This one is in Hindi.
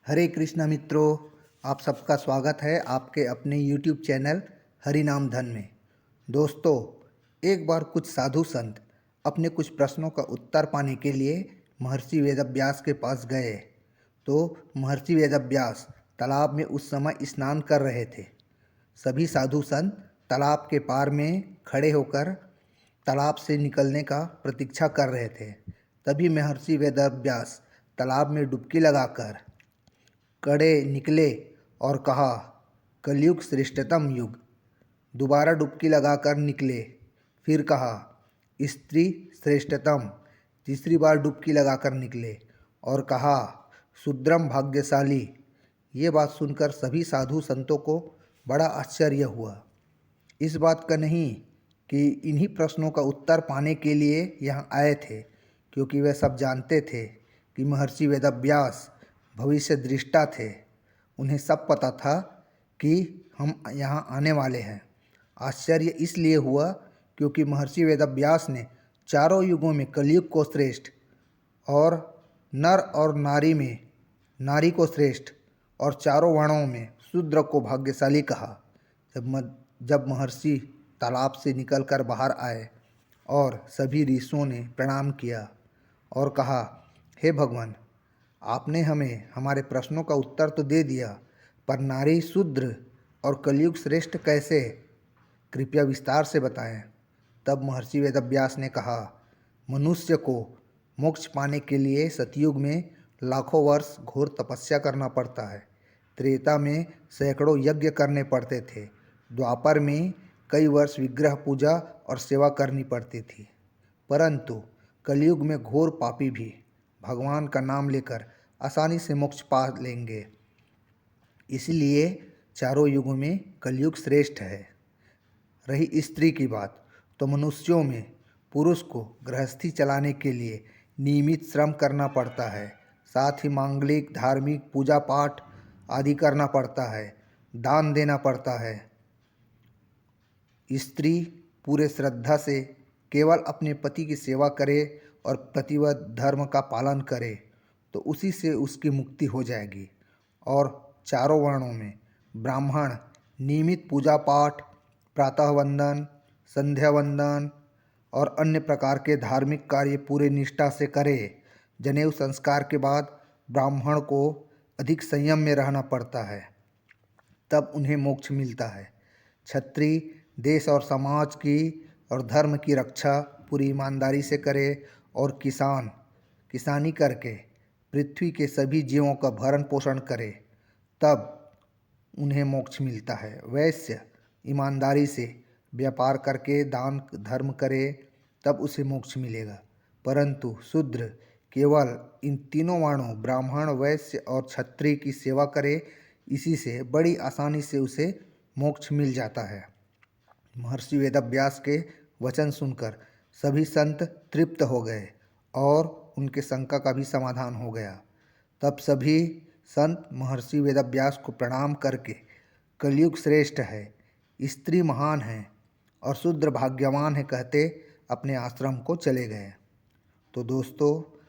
हरे कृष्णा मित्रों, आप सबका स्वागत है आपके अपने YouTube चैनल हरि नाम धन में। दोस्तों, एक बार कुछ साधु संत अपने कुछ प्रश्नों का उत्तर पाने के लिए महर्षि वेदव्यास के पास गए। तो महर्षि वेदव्यास तालाब में उस समय स्नान कर रहे थे। सभी साधु संत तालाब के पार में खड़े होकर तालाब से निकलने का प्रतीक्षा कर रहे थे। तभी महर्षि वेदव्यास तालाब में डुबकी लगाकर कड़े निकले और कहा, कलयुग श्रेष्ठतम युग। दोबारा डुबकी लगाकर निकले, फिर कहा, स्त्री श्रेष्ठतम। तीसरी बार डुबकी लगाकर निकले और कहा, शूद्रम भाग्यशाली। ये बात सुनकर सभी साधु संतों को बड़ा आश्चर्य हुआ। इस बात का नहीं कि इन्हीं प्रश्नों का उत्तर पाने के लिए यहाँ आए थे, क्योंकि वे सब जानते थे कि महर्षि वेदव्यास भविष्य दृष्टा थे। उन्हें सब पता था कि हम यहाँ आने वाले हैं। आश्चर्य इसलिए हुआ क्योंकि महर्षि वेदव्यास ने चारों युगों में कलयुग को श्रेष्ठ और नर और नारी में नारी को श्रेष्ठ और चारों वर्णों में शूद्र को भाग्यशाली कहा। जब महर्षि तालाब से निकलकर बाहर आए और सभी ऋषियों ने प्रणाम किया और कहा, हे भगवान, आपने हमें हमारे प्रश्नों का उत्तर तो दे दिया, पर नारी शूद्र और कलयुग श्रेष्ठ कैसे? कृपया विस्तार से बताएं। तब महर्षि वेदव्यास ने कहा, मनुष्य को मोक्ष पाने के लिए सतयुग में लाखों वर्ष घोर तपस्या करना पड़ता है। त्रेता में सैकड़ों यज्ञ करने पड़ते थे। द्वापर में कई वर्ष विग्रह पूजा और सेवा करनी पड़ती थी। परंतु कलयुग में घोर पापी भी भगवान का नाम लेकर आसानी से मोक्ष पा लेंगे। इसलिए चारों युगों में कलयुग श्रेष्ठ है। रही स्त्री की बात, तो मनुष्यों में पुरुष को गृहस्थी चलाने के लिए नियमित श्रम करना पड़ता है। साथ ही मांगलिक, धार्मिक, पूजा पाठ आदि करना पड़ता है, दान देना पड़ता है। स्त्री पूरे श्रद्धा से केवल अपने पति की सेवा करे और प्रतिवत धर्म का पालन करे तो उसी से उसकी मुक्ति हो जाएगी। और चारों वर्णों में ब्राह्मण नियमित पूजा पाठ, प्रातः वंदन, संध्या वंदन और अन्य प्रकार के धार्मिक कार्य पूरे निष्ठा से करे। जनेऊ संस्कार के बाद ब्राह्मण को अधिक संयम में रहना पड़ता है, तब उन्हें मोक्ष मिलता है। क्षत्रिय देश और समाज की और धर्म की रक्षा पूरी ईमानदारी से करे और किसानी करके पृथ्वी के सभी जीवों का भरण पोषण करे, तब उन्हें मोक्ष मिलता है। वैश्य ईमानदारी से व्यापार करके दान धर्म करे, तब उसे मोक्ष मिलेगा। परंतु शूद्र केवल इन तीनों वर्णों ब्राह्मण, वैश्य और क्षत्रिय की सेवा करे, इसी से बड़ी आसानी से उसे मोक्ष मिल जाता है। महर्षि वेदव्यास के वचन सुनकर सभी संत तृप्त हो गए और उनके शंका का भी समाधान हो गया। तब सभी संत महर्षि वेदव्यास को प्रणाम करके कलयुग श्रेष्ठ है, स्त्री महान है और शूद्र भाग्यवान है कहते अपने आश्रम को चले गए। तो दोस्तों,